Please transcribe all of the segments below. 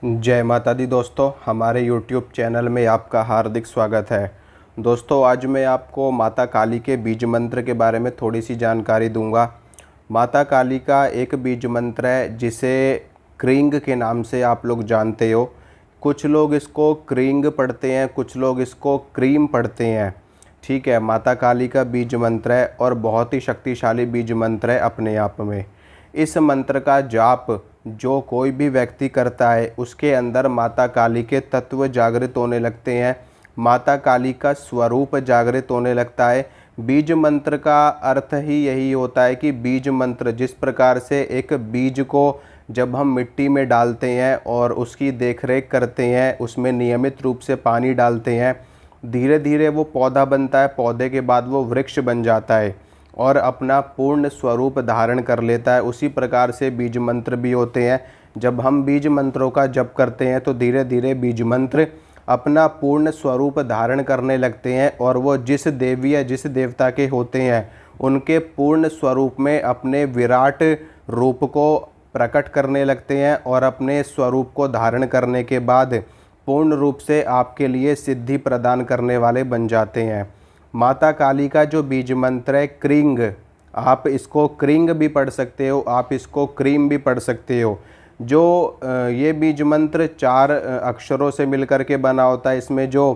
जय माता दी दोस्तों, हमारे YouTube चैनल में आपका हार्दिक स्वागत है। दोस्तों, आज मैं आपको माता काली के बीज मंत्र के बारे में थोड़ी सी जानकारी दूंगा। माता काली का एक बीज मंत्र है जिसे क्रींग के नाम से आप लोग जानते हो। कुछ लोग इसको क्रींग पढ़ते हैं, कुछ लोग इसको क्रीम पढ़ते हैं। ठीक है, माता काली का बीज मंत्र है और बहुत ही शक्तिशाली बीज मंत्र है अपने आप में। इस मंत्र का जाप जो कोई भी व्यक्ति करता है उसके अंदर माता काली के तत्व जागृत होने लगते हैं, माता काली का स्वरूप जागृत होने लगता है। बीज मंत्र का अर्थ ही यही होता है कि बीज मंत्र, जिस प्रकार से एक बीज को जब हम मिट्टी में डालते हैं और उसकी देखरेख करते हैं, उसमें नियमित रूप से पानी डालते हैं, धीरे धीरे वो पौधा बनता है, पौधे के बाद वो वृक्ष बन जाता है और अपना पूर्ण स्वरूप धारण कर लेता है। उसी प्रकार से बीज मंत्र भी होते हैं। जब हम बीज मंत्रों का जप करते हैं तो धीरे धीरे बीज मंत्र अपना पूर्ण स्वरूप धारण करने लगते हैं और वो जिस देवी या जिस देवता के होते हैं उनके पूर्ण स्वरूप में अपने विराट रूप को प्रकट करने लगते हैं और अपने स्वरूप को धारण करने के बाद पूर्ण रूप से आपके लिए सिद्धि प्रदान करने वाले बन जाते हैं। माता काली का जो बीज मंत्र है क्रींग, आप इसको क्रींग भी पढ़ सकते हो, आप इसको क्रीम भी पढ़ सकते हो। जो ये बीज मंत्र 4 अक्षरों से मिलकर के बना होता है। इसमें जो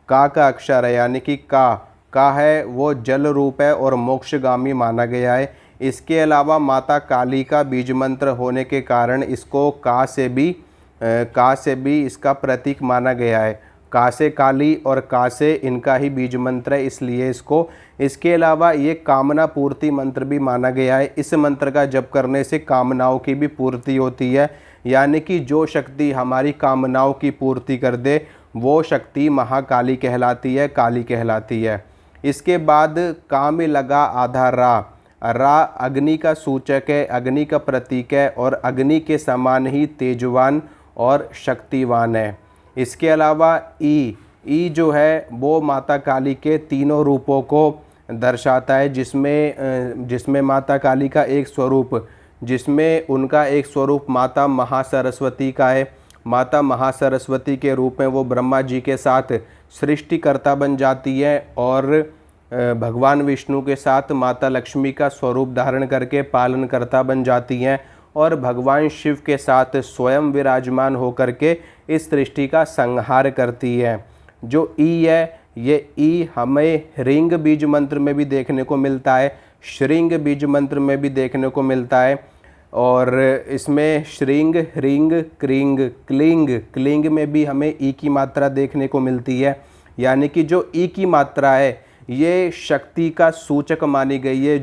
का अक्षर है यानी कि का है वो जल रूप है और मोक्षगामी माना गया है। इसके अलावा माता काली का बीज मंत्र होने के कारण इसको का से भी इसका प्रतीक माना गया है। का से काली और का से इनका ही बीज मंत्र है, इसलिए इसके अलावा ये कामना पूर्ति मंत्र भी माना गया है। इस मंत्र का जप करने से कामनाओं की भी पूर्ति होती है, यानी कि जो शक्ति हमारी कामनाओं की पूर्ति कर दे वो शक्ति महाकाली कहलाती है, काली कहलाती है। इसके बाद का में लगा आधा रा अग्नि का सूचक है, अग्नि का प्रतीक है और अग्नि के समान ही तेजवान और शक्तिवान है। इसके अलावा ई जो है वो माता काली के तीनों रूपों को दर्शाता है, जिसमें माता काली का एक स्वरूप, जिसमें उनका एक स्वरूप माता महासरस्वती का है। माता महासरस्वती के रूप में वो ब्रह्मा जी के साथ सृष्टिकर्ता बन जाती है और भगवान विष्णु के साथ माता लक्ष्मी का स्वरूप धारण करके पालनकर्ता बन जाती हैं और भगवान शिव के साथ स्वयं विराजमान होकर के इस सृष्टि का संहार करती है। जो ई है, ये ई हमें ह्रींग बीज मंत्र में भी देखने को मिलता है, श्रींग बीज मंत्र में भी देखने को मिलता है और इसमें श्रींग, ह्रींग, क्रींग, क्लिंग में भी हमें ई की मात्रा देखने को मिलती है। यानी कि जो ई की मात्रा है ये शक्ति का सूचक मानी गई है।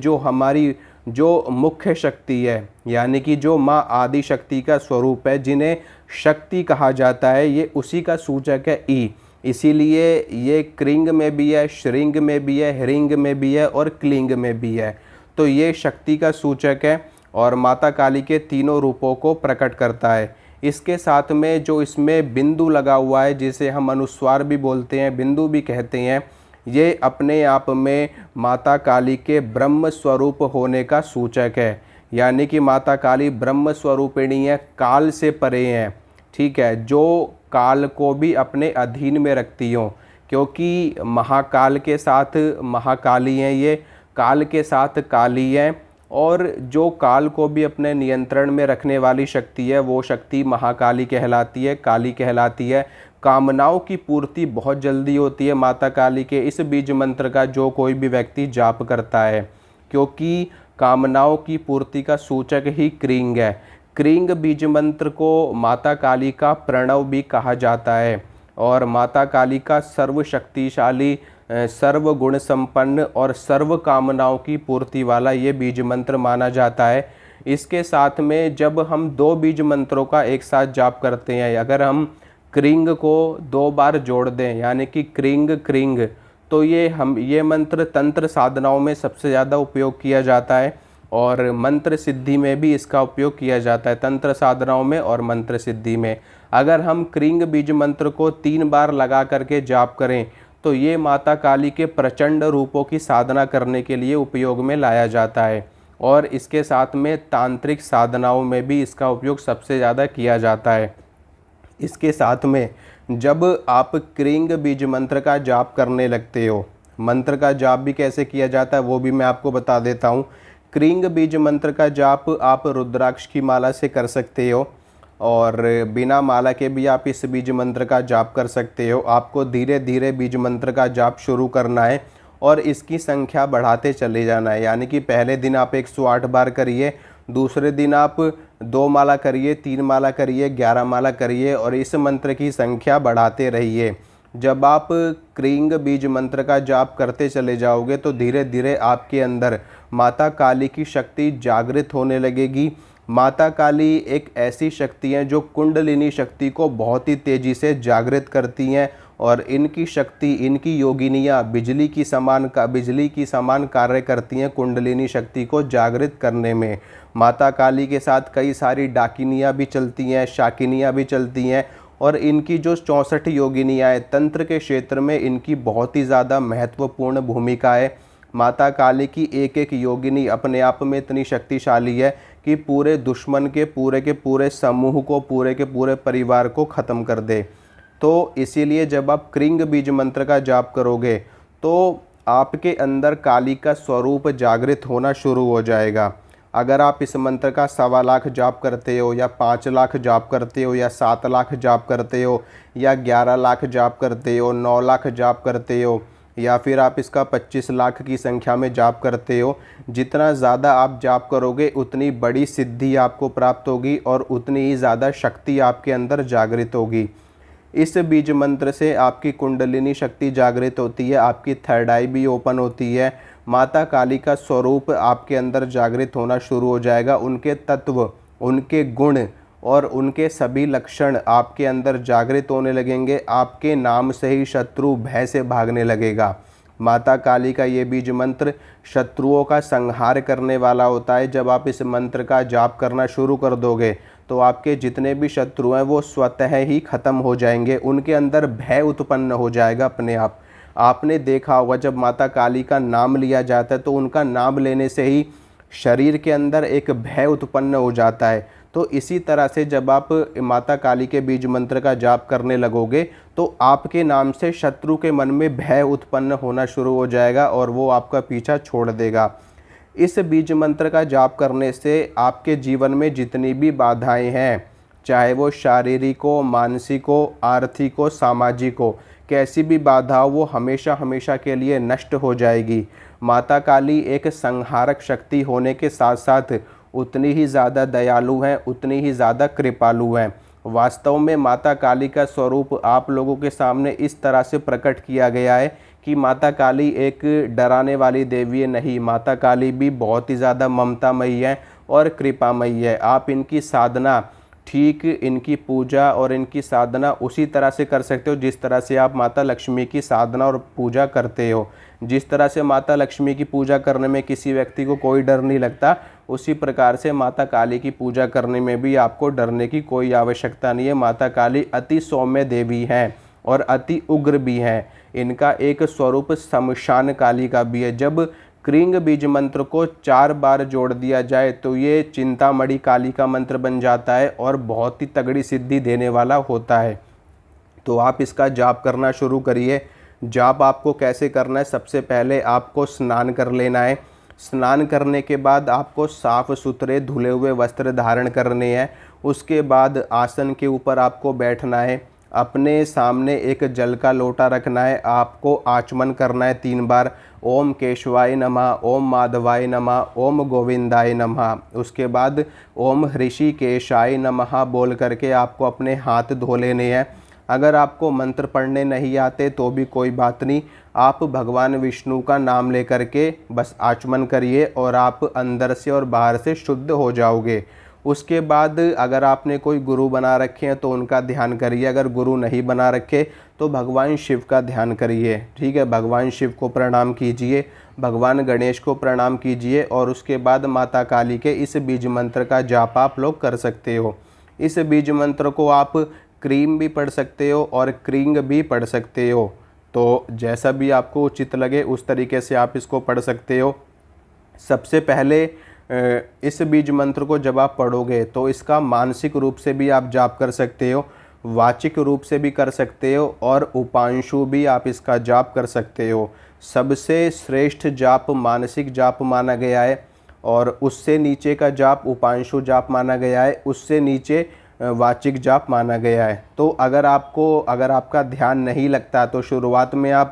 जो मुख्य शक्ति है यानी कि जो माँ आदि शक्ति का स्वरूप है, जिन्हें शक्ति कहा जाता है, ये उसी का सूचक है ई। इसीलिए ये क्रिंग में भी है, श्रिंग में भी है, ह्रिंग में भी है और क्लिंग में भी है। तो ये शक्ति का सूचक है और माता काली के तीनों रूपों को प्रकट करता है। इसके साथ में जो इसमें बिंदु लगा हुआ है, जिसे हम अनुस्वार भी बोलते हैं, बिंदु भी कहते हैं, ये अपने आप में माता काली के ब्रह्म स्वरूप होने का सूचक है। यानी कि माता काली ब्रह्म स्वरूपिणी है, काल से परे हैं। ठीक है, जो काल को भी अपने अधीन में रखती हो, क्योंकि महाकाल के साथ महाकाली हैं, ये काल के साथ काली हैं और जो काल को भी अपने नियंत्रण में रखने वाली शक्ति है वो शक्ति महाकाली कहलाती है, काली कहलाती है। कामनाओं की पूर्ति बहुत जल्दी होती है माता काली के इस बीज मंत्र का जो कोई भी व्यक्ति जाप करता है, क्योंकि कामनाओं की पूर्ति का सूचक ही क्रींग है। क्रींग बीज मंत्र को माता काली का प्रणव भी कहा जाता है और माता काली का सर्वशक्तिशाली, सर्वगुण संपन्न और सर्व कामनाओं की पूर्ति वाला ये बीज मंत्र माना जाता है। इसके साथ में जब हम 2 बीज मंत्रों का एक साथ जाप करते हैं, अगर हम क्रिंग को 2 बार जोड़ दें यानी कि क्रिंग, तो ये मंत्र तंत्र साधनाओं में सबसे ज़्यादा उपयोग किया जाता है और मंत्र सिद्धि में भी इसका उपयोग किया जाता है, तंत्र साधनाओं में और मंत्र सिद्धि में। अगर हम क्रिंग बीज मंत्र को 3 बार लगा करके जाप करें तो ये माता काली के प्रचंड रूपों की साधना करने के लिए उपयोग में लाया जाता है और इसके साथ में तांत्रिक साधनाओं में भी इसका उपयोग सबसे ज़्यादा किया जाता है। इसके साथ में जब आप क्रींग बीज मंत्र का जाप करने लगते हो, मंत्र का जाप भी कैसे किया जाता है वो भी मैं आपको बता देता हूँ। क्रींग बीज मंत्र का जाप आप रुद्राक्ष की माला से कर सकते हो और बिना माला के भी आप इस बीज मंत्र का जाप कर सकते हो। आपको धीरे धीरे बीज मंत्र का जाप शुरू करना है और इसकी संख्या बढ़ाते चले जाना है। यानी कि पहले दिन आप 108 बार करिए, दूसरे दिन आप 2 माला करिए, 3 माला करिए, 11 माला करिए और इस मंत्र की संख्या बढ़ाते रहिए। जब आप क्रींग बीज मंत्र का जाप करते चले जाओगे तो धीरे धीरे आपके अंदर माता काली की शक्ति जागृत होने लगेगी। माता काली एक ऐसी शक्ति हैं जो कुंडलिनी शक्ति को बहुत ही तेज़ी से जागृत करती हैं और इनकी शक्ति, इनकी योगिनियाँ बिजली की समान कार्य करती हैं कुंडलिनी शक्ति को जागृत करने में। माता काली के साथ कई सारी डाकिनियाँ भी चलती हैं, शाकिनियाँ भी चलती हैं और इनकी जो 64 योगिनियाँ हैं, तंत्र के क्षेत्र में इनकी बहुत ही ज़्यादा महत्वपूर्ण भूमिका है। माता काली की एक एक योगिनी अपने आप में इतनी शक्तिशाली है कि पूरे दुश्मन के पूरे समूह को, पूरे के पूरे परिवार को ख़त्म कर दे। तो इसीलिए जब आप क्रींग बीज मंत्र का जाप करोगे तो आपके अंदर काली का स्वरूप जागृत होना शुरू हो जाएगा। अगर आप इस मंत्र का 1.25 लाख जाप करते हो या 5 लाख जाप करते हो या 7 लाख जाप करते हो या 11 लाख जाप करते हो, 9 लाख जाप करते हो या फिर आप इसका 25 लाख की संख्या में जाप करते हो, जितना ज़्यादा आप जाप करोगे उतनी बड़ी सिद्धि आपको प्राप्त होगी और उतनी ही ज़्यादा शक्ति आपके अंदर जागृत होगी। इस बीज मंत्र से आपकी कुंडलिनी शक्ति जागृत होती है, आपकी थर्ड आई भी ओपन होती है, माता काली का स्वरूप आपके अंदर जागृत होना शुरू हो जाएगा। उनके तत्व, उनके गुण और उनके सभी लक्षण आपके अंदर जागृत होने लगेंगे। आपके नाम से ही शत्रु भय से भागने लगेगा। माता काली का ये बीज मंत्र शत्रुओं का संहार करने वाला होता है। जब आप इस मंत्र का जाप करना शुरू कर दोगे तो आपके जितने भी शत्रु हैं वो स्वतः ही ख़त्म हो जाएंगे, उनके अंदर भय उत्पन्न हो जाएगा अपने आप। आपने देखा होगा जब माता काली का नाम लिया जाता है तो उनका नाम लेने से ही शरीर के अंदर एक भय उत्पन्न हो जाता है। तो इसी तरह से जब आप माता काली के बीज मंत्र का जाप करने लगोगे तो आपके नाम से शत्रु के मन में भय उत्पन्न होना शुरू हो जाएगा और वो आपका पीछा छोड़ देगा। इस बीज मंत्र का जाप करने से आपके जीवन में जितनी भी बाधाएं हैं, चाहे वो शारीरिक हो, मानसिक हो, आर्थिक हो, सामाजिक हो, कैसी भी बाधा हो वो हमेशा हमेशा के लिए नष्ट हो जाएगी। माता काली एक संहारक शक्ति होने के साथ साथ उतनी ही ज़्यादा दयालु हैं, उतनी ही ज़्यादा कृपालु हैं। वास्तव में माता काली का स्वरूप आप लोगों के सामने इस तरह से प्रकट किया गया है कि माता काली एक डराने वाली देवी नहीं, माता काली भी बहुत ही ज़्यादा ममतामयी है और कृपामयी है। आप इनकी साधना, ठीक इनकी पूजा और इनकी साधना उसी तरह से कर सकते हो जिस तरह से आप माता लक्ष्मी की साधना और पूजा करते हो। जिस तरह से माता लक्ष्मी की पूजा करने में किसी व्यक्ति को कोई डर नहीं लगता, उसी प्रकार से माता काली की पूजा करने में भी आपको डरने की कोई आवश्यकता नहीं है। माता काली अति सौम्य देवी हैं और अति उग्र भी हैं। इनका एक स्वरूप शमशान काली का भी है। जब क्रींग बीज मंत्र को 4 बार जोड़ दिया जाए तो ये चिंतामणि काली का मंत्र बन जाता है और बहुत ही तगड़ी सिद्धि देने वाला होता है। तो आप इसका जाप करना शुरू करिए। जाप आपको कैसे करना है, सबसे पहले आपको स्नान कर लेना है। स्नान करने के बाद आपको साफ़ सुथरे धुले हुए वस्त्र धारण करने हैं। उसके बाद आसन के ऊपर आपको बैठना है। अपने सामने एक जल का लोटा रखना है। आपको आचमन करना है 3 बार। ओम केशवाय नमः, ओम माधवाय नमः, ओम गोविंदाय नमः। उसके बाद ओम ऋषिकेशाय नमः बोल करके आपको अपने हाथ धो लेने हैं। अगर आपको मंत्र पढ़ने नहीं आते तो भी कोई बात नहीं, आप भगवान विष्णु का नाम लेकर के बस आचमन करिए और आप अंदर से और बाहर से शुद्ध हो जाओगे। उसके बाद अगर आपने कोई गुरु बना रखे हैं तो उनका ध्यान करिए। अगर गुरु नहीं बना रखे तो भगवान शिव का ध्यान करिए। ठीक है, भगवान शिव को प्रणाम कीजिए, भगवान गणेश को प्रणाम कीजिए और उसके बाद माता काली के इस बीज मंत्र का जाप आप लोग कर सकते हो। इस बीज मंत्र को आप क्रीम भी पढ़ सकते हो और क्रींग भी पढ़ सकते हो। तो जैसा भी आपको उचित लगे उस तरीके से आप इसको पढ़ सकते हो। सबसे पहले इस बीज मंत्र को जब आप पढ़ोगे तो इसका मानसिक रूप से भी आप जाप कर सकते हो। वाचिक रूप से भी कर सकते हो और उपांशु भी आप इसका जाप कर सकते हो। सबसे श्रेष्ठ जाप मानसिक जाप माना गया है और उससे नीचे का जाप उपांशु जाप माना गया है, उससे नीचे वाचिक जाप माना गया है। तो अगर आपका ध्यान नहीं लगता तो शुरुआत में आप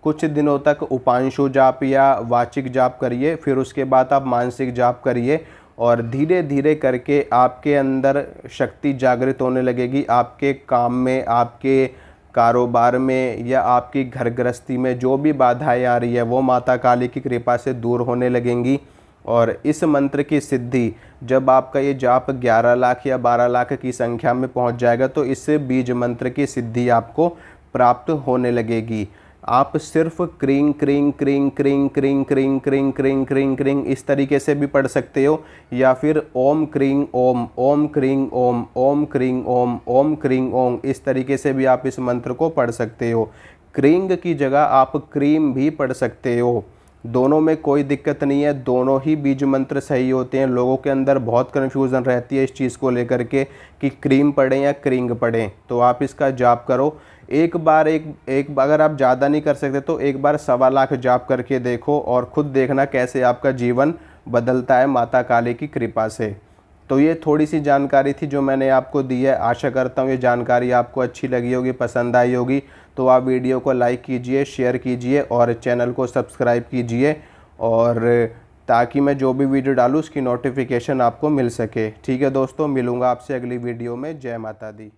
कुछ दिनों तक उपांशु जाप या वाचिक जाप करिए, फिर उसके बाद आप मानसिक जाप करिए और धीरे धीरे करके आपके अंदर शक्ति जागृत होने लगेगी। आपके काम में, आपके कारोबार में या आपकी घर गृहस्थी में जो भी बाधाएं आ रही है वो माता काली की कृपा से दूर होने लगेंगी। और इस मंत्र की सिद्धि जब आपका ये जाप 11 लाख या 12 लाख की संख्या में पहुंच जाएगा तो इससे बीज मंत्र की सिद्धि आपको प्राप्त होने लगेगी। आप सिर्फ क्रिंग क्रिंग क्रिंग क्रिंग क्रिंग क्रिंग क्रिंग क्रिंग क्रिंग क्रिंग इस तरीके से भी पढ़ सकते हो, या फिर ओम क्रिंग ओम, ओम क्रिंग ओम, ओम क्रिंग ओम, ओम क्रिंग ओम, इस तरीके से भी आप इस मंत्र को पढ़ सकते हो। क्रिंग की जगह आप क्रीम भी पढ़ सकते हो, दोनों में कोई दिक्कत नहीं है, दोनों ही बीज मंत्र सही होते हैं। लोगों के अंदर बहुत कन्फ्यूज़न रहती है इस चीज़ को लेकर के कि क्रीम पढ़ें या क्रिंग पढ़ें। तो आप इसका जाप करो एक बार अगर आप ज़्यादा नहीं कर सकते तो एक बार 1.25 लाख जाप करके देखो और ख़ुद देखना कैसे आपका जीवन बदलता है माता काली की कृपा से। तो ये थोड़ी सी जानकारी थी जो मैंने आपको दी है। आशा करता हूँ ये जानकारी आपको अच्छी लगी होगी, पसंद आई होगी। तो आप वीडियो को लाइक कीजिए, शेयर कीजिए और चैनल को सब्सक्राइब कीजिए, और ताकि मैं जो भी वीडियो डालूँ उसकी नोटिफिकेशन आपको मिल सके। ठीक है दोस्तों, मिलूँगा आपसे अगली वीडियो में। जय माता दी।